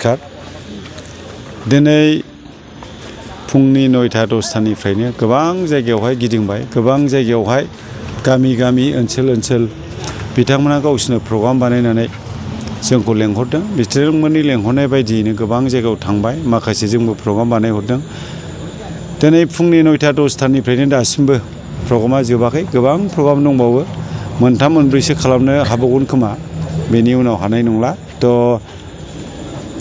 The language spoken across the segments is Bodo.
नमस्कार दिनै फुंनि 9टा 10टानिफ्रायनो गोबां जायगायावहाय गिदिंबाय गोबां जायगायावहाय गामि ओनसोल बिथांमोना गावसोरनो प्रग्राम बानायनानै जोंखौ लेंहरदों बिथांमोननि लेंहरनाय बायदियैनो गोबां जायगायाव थांबाय माखासे जोंबो प्रग्राम बानायहरदों दिनै फुंनि 9टा 10टानिफ्रायनो दासिमबो प्रग्रामा जोबाखै गोबां प्रग्राम दंबावो मोनथाम मोनब्रैसो खालामनो हाबावगोन खोमा बेनि उनाव हानाय नंला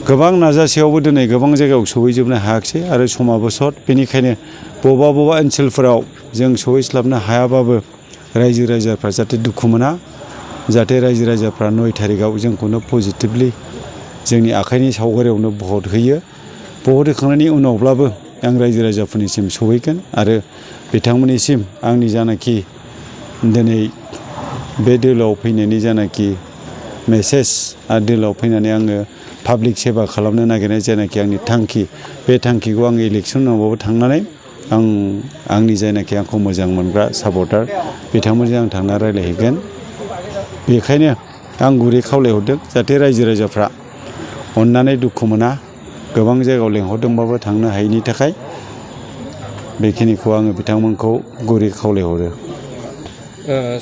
गोबां नाजासेयावबो दिनै गोबां जायगायाव सहैजोबनो हायाखिसै आरो समाबो सर्ट बेनिखायनो बबेबा ओनसोलफोराव जों सहैस्लाबनो हायाबाबो रायजो राजाफ्रा जाहाथे दुखु मोना जाहाथे रायजो राजाफ्रा 9 तारिखआव जोंखौनो पजिटिभलि जोंनि आखाइनि सावगारियावनो भट होयो भट होखांनायनि उनावब्लाबो आं रायजो राजाफोरनिसिम सहैगोन आरो बिथांमोननिसिम आंनि जानाखि दिनै बे दोलोआव फैनायनि जानाखि मेसेज आरो दोलोआव फैनानै आङो पाब्लिक सेवा खालामनो नागिरनाय जायनाखि आंनि थांखि बे थांखिखौ आं इलेक्सन उनावबाबो थांनानै आंनि जायनाखि आंखौ मोजां मोनग्रा सापर्टार बिथांमोनजों आं थांना रायज्लायहैगोन बेखायनो आं गुरै खावलायहरदों जाहाथे रायजो राजाफ्रा अननानै दुखु मोना गोबां जायगायाव लेंहरदोंबाबो थांनो हायैनि थाखाय बेखिनिखौ आङो बिथांमोनखौ गुरै खावलायहरो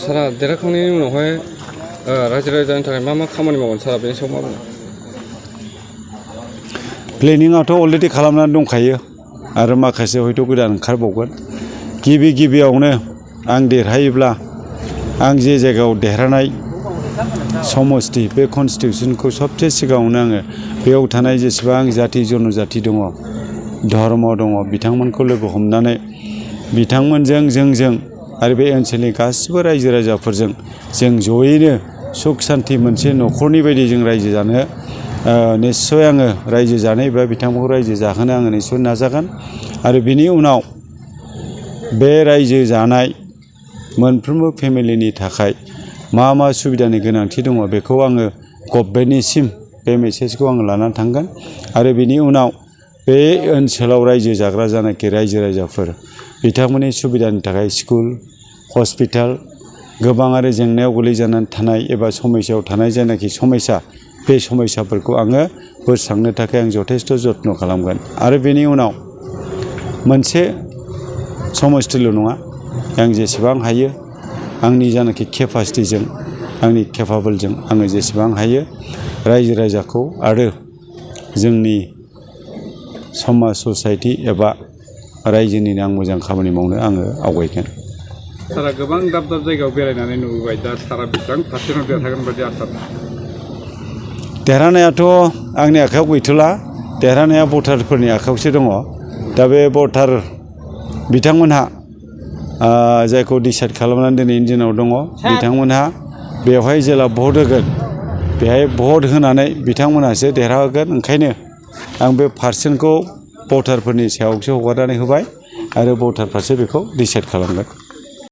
सारा देरहाखांनायनि उनावहाय रायजो राजानि थाखाय मा खामानि मावगोन सारा बेनि सायाव मा बुङो प्लेनिंआथ' अलरेडि खालामनानै दंखायो आरो माखासे हयथ' गोदान ओंखारबावगोन गिबियावनो आं देरहायोब्ला आं जे जायगायाव देरहानाय समस्ति बे कनस्टिटिउसनखौ सबसे सिगाङावनो आङो बेयाव थानाय जेसेबां जाति जनजाति दङ धर्म दङ बिथांमोनखौ लोगो हमनानै बिथांमोनजों जोंजों आरो बे ओनसोलनि गासिबो रायजो राजाफोरजों जों जयैनो सुख सान्ति मोनसे न'खरनि बायदि जों रायजो जानो निस्सय आङो रायजो जानाय एबा बिथांमोनखौ रायजो जाहोनो आङो निस्सय नाजागोन आरो बिनि उनाव बे रायजो जानाय मोनफ्रोमबो फेमिलिनि थाखाय मा सुबिदानि गोनांथि दङ बेखौ आङो गभर्नमेन्टनिसिम बे मेसेजखौ आङो लानानै थांगोन आरो बिनि उनाव बे ओनसोलाव रायजो जाग्रा जानाखि रायजो राजाफोर बिथांमोननि सुबिदानि थाखाय स्कुल हस्पिटाल गोबां आरो जेंनायाव गोलैजानानै थानाय एबा समस्यायाव थानाय जायनाखि समस्या बे समस्याफोरखौ आङो बोस्रांनो थाखाय आं जथेस्थ' जत्न खालामगोन आरो बेनि उनाव मोनसे समस्थिल' नङा आं जेसेबां हायो आंनि जानाखि केपासिटिजों आंनि केपाबोलजों आङो जेसेबां हायो रायजो राजाखौ आरो जोंनि समाज ससाइटि एबा रायजोनिनो आं मोजां खामानि मावनो आङो आवगायगोन सारा गोबां दाब जायगायाव बेरायनानै नुबोबाय दा सारा बेसेबां पार्सेन्टआव देरहागोन बायदि आसा देरहानायाथ' आंनि आखायाव गैथ'ला देरहानाया भटारफोरनि आखायावसो दङ दा बे भटार बिथांमोनहा जायखौ डिसाइड खालामनानै दिनैनि दिनाव दङ बिथांमोनहा बेवहाय जेला भट होगोन बेहाय भट होनानै बिथांमोनहासो देरहागोन ओंखायनो आं बे पार्सेन्टखौ भटारफोरनि सायावसो हगारनानै होबाय आरो भटारफ्रासो बेखौ डिसाइड खालामगोन